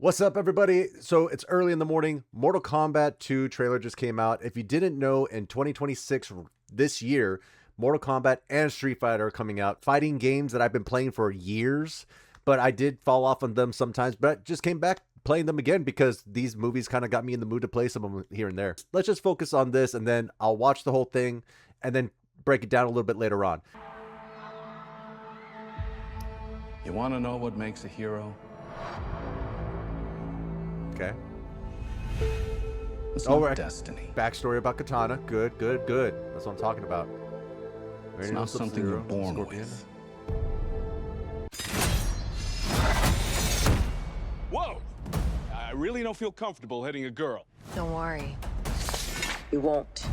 What's up, everybody? So it's early in the morning. Mortal Kombat 2 trailer just came out. If you didn't know, in 2026, this year, Mortal Kombat and Street Fighter are coming out. Fighting games that I've been playing for years, but I did fall off on them sometimes, but just came back playing them again because these movies kind of got me in the mood to play some of them here and there. Let's just focus on this, and then I'll watch the whole thing and then break it down a little bit later on. You want to know what makes a hero? Okay. It's not destiny. Backstory about Katana. Good. That's what I'm talking about. It's not something you're born with. Whoa! I really don't feel comfortable hitting a girl. Don't worry. You won't.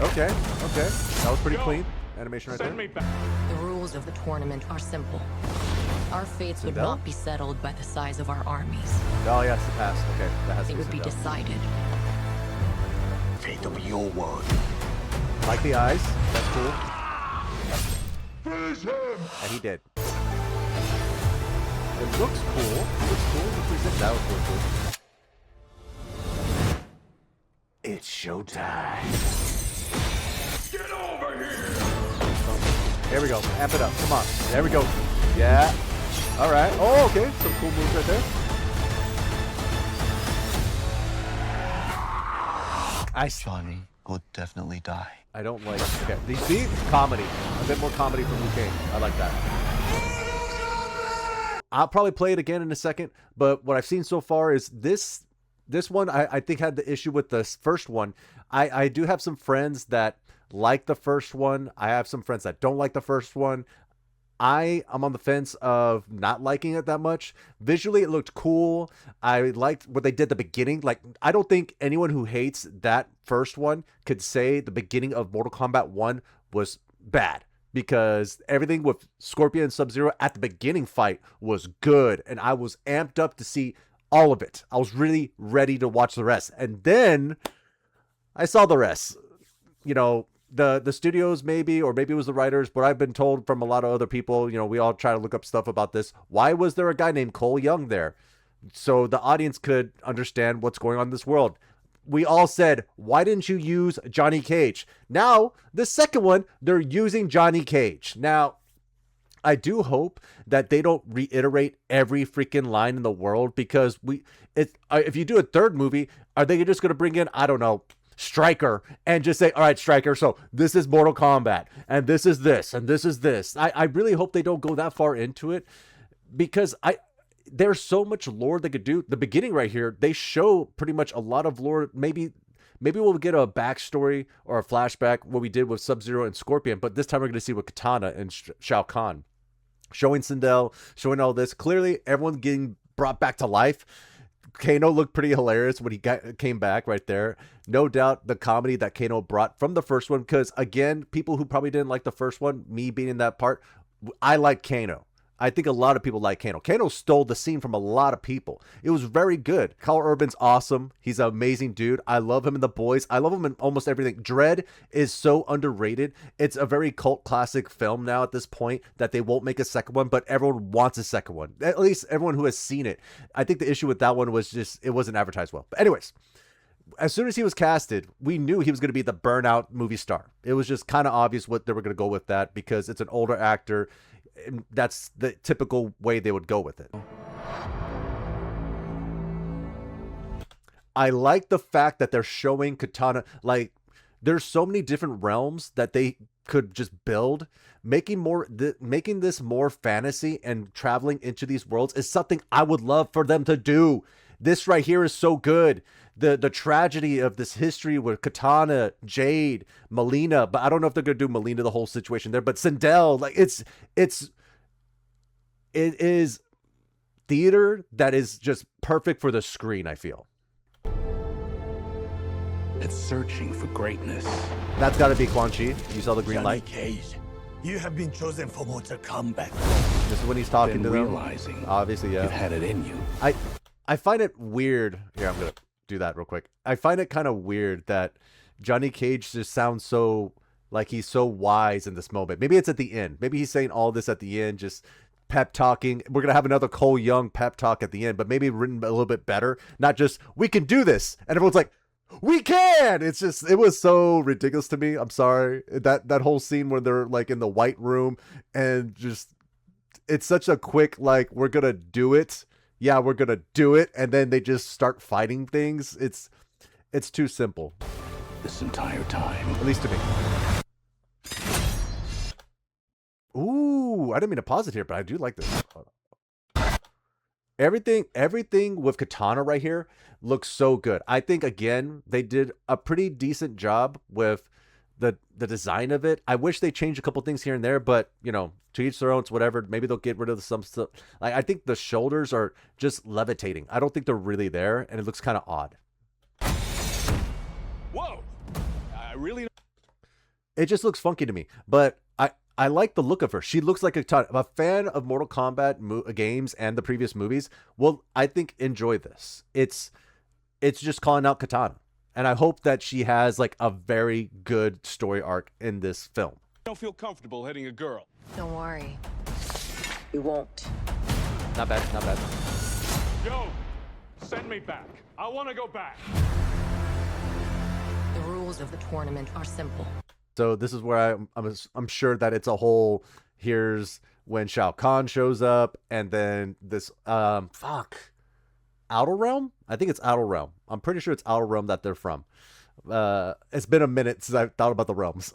Okay. That was pretty clean. Animation right Send me there. back. The rules of the tournament are simple. Our fates would not be settled by the size of our armies. Oh, yes, the past. Okay, that has to They be would be Sindel. decided. Fate will be your word. Like the eyes. That's cool. Finish him! And he did. It looks cool. That was really cool. It's showtime. Get over here! Here we go. Amp it up. Come on. There we go. Yeah. All right. Oh, okay. Some cool moves right there. Johnny will definitely die. I don't like. Okay. See? Comedy. A bit more comedy from Liu Kang. I like that. I'll probably play it again in a second, but what I've seen so far is this one I think had the issue with the first one. I do have some friends that like the first one. I have some friends that don't like the first one. I'm on the fence of not liking it that much. Visually, it looked cool. I liked what they did at the beginning. Like, I don't think anyone who hates that first one could say the beginning of Mortal Kombat 1 was bad, because everything with Scorpion and Sub-Zero at the beginning fight was good, and I was amped up to see all of it. I was really ready to watch the rest. And then I saw the rest. You know, the studios maybe, or maybe it was the writers, but I've been told from a lot of other people, you know, we all try to look up stuff about this. Why was there a guy named Cole Young there? So the audience could understand what's going on in this world. We all said, why didn't you use Johnny Cage? Now, the second one, they're using Johnny Cage. Now, I do hope that they don't reiterate every freaking line in the world, because if you do a third movie, are they just going to bring in, I don't know, Stryker, and just say, all right, Stryker, so this is Mortal Kombat, and this is this, and this is this. I really hope they don't go that far into it, because there's so much lore they could do. The beginning right here, they show pretty much a lot of lore. Maybe we'll get a backstory or a flashback, what we did with Sub-Zero and Scorpion, but this time we're going to see with Katana and Shao Kahn. Showing Sindel, showing all this. Clearly, everyone's getting brought back to life. Kano looked pretty hilarious when he came back right there. No doubt the comedy that Kano brought from the first one, because, again, people who probably didn't like the first one, me being in that part, I like Kano. I think a lot of people like Kano. Kano stole the scene from a lot of people. It was very good. Carl Urban's awesome. He's an amazing dude. I love him in The Boys. I love him in almost everything. Dredd is so underrated. It's a very cult classic film now at this point that they won't make a second one, but everyone wants a second one. At least everyone who has seen it. I think the issue with that one was just it wasn't advertised well. But anyways, as soon as he was casted, we knew he was going to be the burnout movie star. It was just kind of obvious what they were going to go with that, because it's an older actor. That's the typical way they would go with it. I like the fact that they're showing Katana. Like, there's so many different realms that they could just build. Making this more fantasy and traveling into these worlds is something I would love for them to do. This right here is so good. The tragedy of this history with Katana, Jade, Melina, but I don't know if they're gonna do Melina the whole situation there. But Sindel, like it is theater that is just perfect for the screen, I feel. It's searching for greatness. That's got to be Quan Chi. You saw the green light. Cage, you have been chosen for Mortal Kombat. This is when he's talking to them. Realizing Obviously, yeah. you've had it in you. I find it weird. Here, I'm gonna do that real quick. I find it kind of weird that Johnny Cage just sounds so like he's so wise in this moment. Maybe it's at the end. Maybe he's saying all this at the end just pep talking. We're gonna have another Cole Young pep talk at the end, but maybe written a little bit better. Not just we can do this, and everyone's like, we can. It's just, it was so ridiculous to me. I'm sorry, that whole scene where they're like in the white room and just, it's such a quick like, we're gonna do it. Yeah, we're gonna do it, and then they just start fighting things. It's too simple. This entire time. At least to me. Ooh, I didn't mean to pause it here, but I do like this. Everything with Katana right here looks so good. I think, again, they did a pretty decent job with the design of it. I wish they changed a couple things here and there, but, you know, to each their own, it's whatever. Maybe they'll get rid of some stuff. I think the shoulders are just levitating. I don't think they're really there, and it looks kind of odd. Whoa! I really. It just looks funky to me, but I like the look of her. She looks like a fan of Mortal Kombat games and the previous movies. Well, I think enjoy this. It's just calling out Katana, and I hope that she has like a very good story arc in this film. I don't feel comfortable hitting a girl. Don't worry. You won't. Not bad, not bad. Yo, send me back. I want to go back. The rules of the tournament are simple. So this is where I'm sure that it's a whole, here's when Shao Kahn shows up, and then this Outer Realm? I think it's Outer Realm. I'm pretty sure it's Outer Realm that they're from. It's been a minute since I thought about the realms.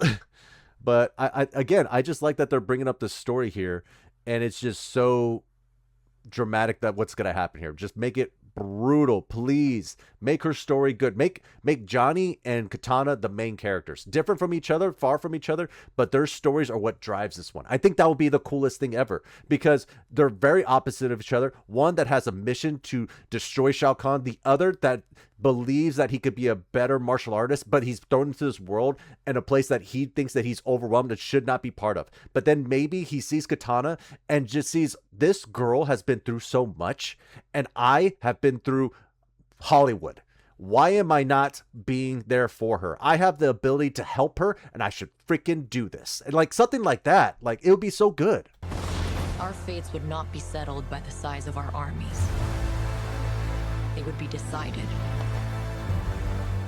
But I just like that they're bringing up this story here, and it's just so dramatic that what's going to happen here. Just make it brutal, please. Make her story good. Make Johnny and Katana the main characters, different from each other, far from each other, but their stories are what drives this one. I think that would be the coolest thing ever, because they're very opposite of each other. One that has a mission to destroy Shao Kahn, the other that believes that he could be a better martial artist, but he's thrown into this world in a place that he thinks that he's overwhelmed and should not be part of. But then maybe he sees Katana and just sees, this girl has been through so much, and I have been through Hollywood. Why am I not being there for her? I have the ability to help her, and I should freaking do this. And like something like that, like it would be so good. Our fates would not be settled by the size of our armies. They would be decided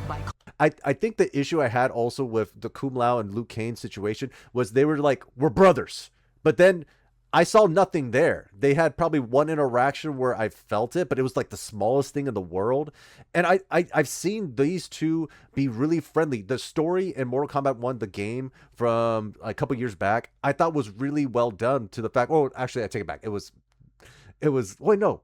by... I think the issue I had also with the Kung Lao and Liu Kang situation was they were like, we're brothers. But then I saw nothing there. They had probably one interaction where I felt it, but it was like the smallest thing in the world. And I've seen these two be really friendly. The story in Mortal Kombat 1, the game from a couple years back, I thought was really well done, to the fact, oh, actually, I take it back. It was, wait, no.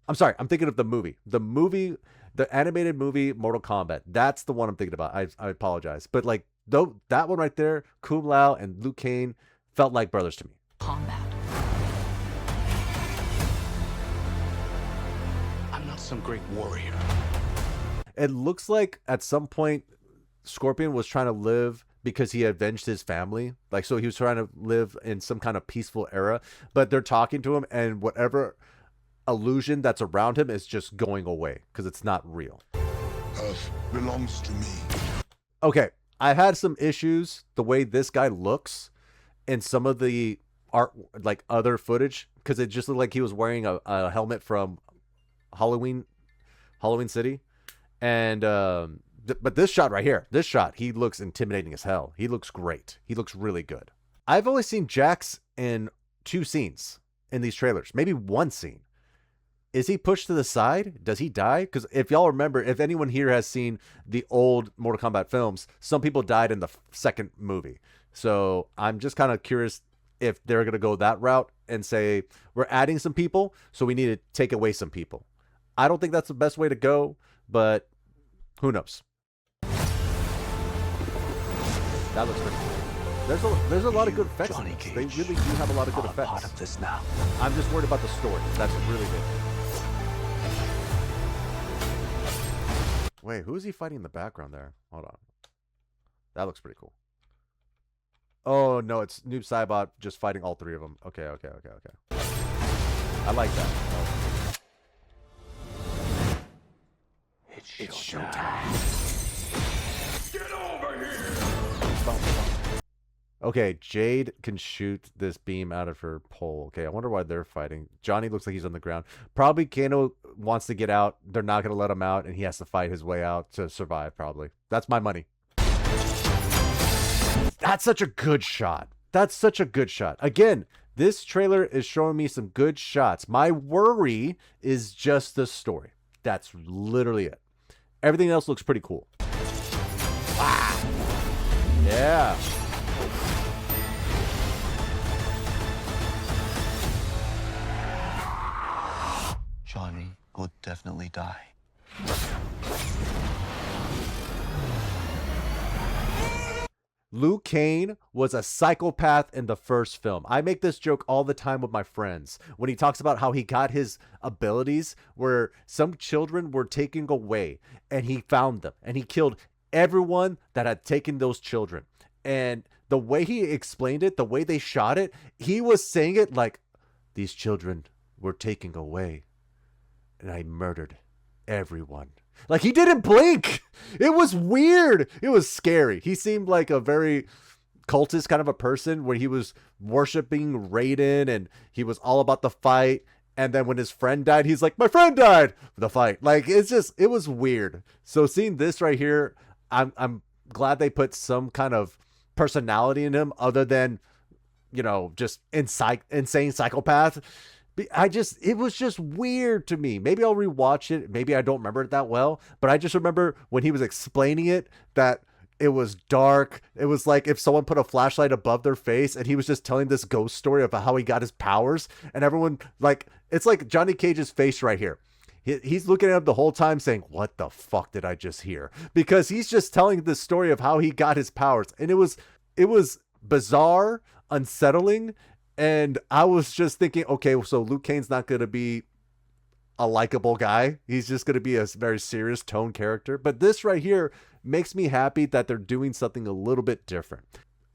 I'm sorry. I'm thinking of the movie. The animated movie, Mortal Kombat. That's the one I'm thinking about. I apologize. But like, though, that one right there, Kung Lao and Liu Kang felt like brothers to me. Combat. I'm not some great warrior. It looks like at some point Scorpion was trying to live because he avenged his family. Like, so he was trying to live in some kind of peaceful era, but they're talking to him, and whatever illusion that's around him is just going away because it's not real. Earth belongs to me. Okay, I had some issues the way this guy looks in some of the art, like other footage, because it just looked like he was wearing a helmet from Halloween City. And but this shot right here, he looks intimidating as hell. He looks great. He looks really good. I've only seen Jax in 2 scenes in these trailers, maybe 1 scene. Is he pushed to the side? Does he die? Because if y'all remember, if anyone here has seen the old Mortal Kombat films, some people died in the second movie. So I'm just kind of curious if they're going to go that route and say, we're adding some people, so we need to take away some people. I don't think that's the best way to go, but who knows? That looks pretty cool. There's a lot of good effects. Johnny They Cage, really do have a lot of good effects. Part of this now. I'm just worried about the story. That's really big. Wait, who is he fighting in the background there? Hold on. That looks pretty cool. Oh, no, it's Noob Saibot just fighting all 3 of them. Okay. I like that. Oh. It's showtime. Get over here! Okay, Jade can shoot this beam out of her pole. Okay, I wonder why they're fighting. Johnny looks like he's on the ground. Probably Kano wants to get out. They're not going to let him out, and he has to fight his way out to survive, probably. That's my money. That's such a good shot. That's such a good shot. Again, this trailer is showing me some good shots. My worry is just the story. That's literally it. Everything else looks pretty cool. Wow. Yeah. Johnny will definitely die. Liu Kang was a psychopath in the first film. I make this joke all the time with my friends when he talks about how he got his abilities where some children were taken away and he found them and he killed everyone that had taken those children. And the way he explained it, the way they shot it, he was saying it like, these children were taken away and I murdered everyone. Like, he didn't blink. It was weird. It was scary. He seemed like a very cultist kind of a person where he was worshiping Raiden and he was all about the fight. And then when his friend died, he's like, my friend died. The fight. Like, it was weird. So seeing this right here, I'm glad they put some kind of personality in him other than, you know, just insane psychopath. It was just weird to me. Maybe I'll rewatch it. Maybe I don't remember it that well, but I just remember when he was explaining it that it was dark. It was like if someone put a flashlight above their face and he was just telling this ghost story about how he got his powers, and everyone, like, it's like Johnny Cage's face right here. He's looking at him the whole time saying, what the fuck did I just hear? Because he's just telling the story of how he got his powers. And it was bizarre, unsettling. And I was just thinking, okay, so Liu Kang's not going to be a likable guy. He's just going to be a very serious tone character. But this right here makes me happy that they're doing something a little bit different.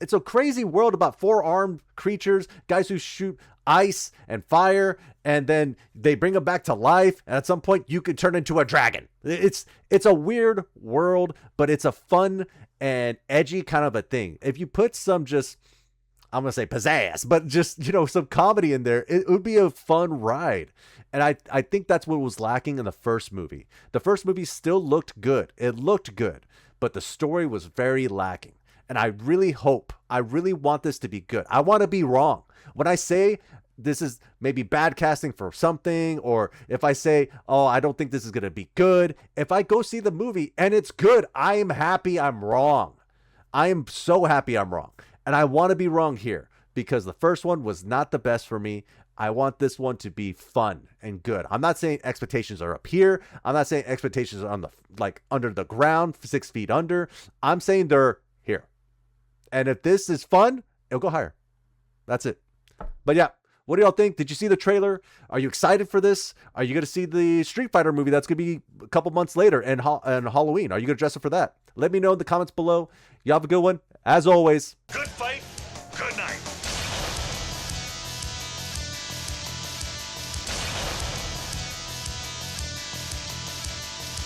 It's a crazy world about four-armed creatures, guys who shoot ice and fire, and then they bring them back to life. And at some point, you could turn into a dragon. It's a weird world, but it's a fun and edgy kind of a thing. If you put some just, I'm going to say pizzazz, but just, you know, some comedy in there, it would be a fun ride. And I think that's what was lacking in the first movie. The first movie still looked good. It looked good, but the story was very lacking. And I really want this to be good. I want to be wrong. When I say this is maybe bad casting for something, or if I say, oh, I don't think this is going to be good, if I go see the movie and it's good, I am happy I'm wrong. I am so happy I'm wrong. And I want to be wrong here because the first one was not the best for me. I want this one to be fun and good. I'm not saying expectations are up here. I'm not saying expectations are on the, like, under the ground, 6 feet under. I'm saying they're here. And if this is fun, it'll go higher. That's it. But yeah, what do y'all think? Did you see the trailer? Are you excited for this? Are you going to see the Street Fighter movie that's going to be a couple months later and Halloween? Are you going to dress up for that? Let me know in the comments below. You have a good one. As always. Good fight.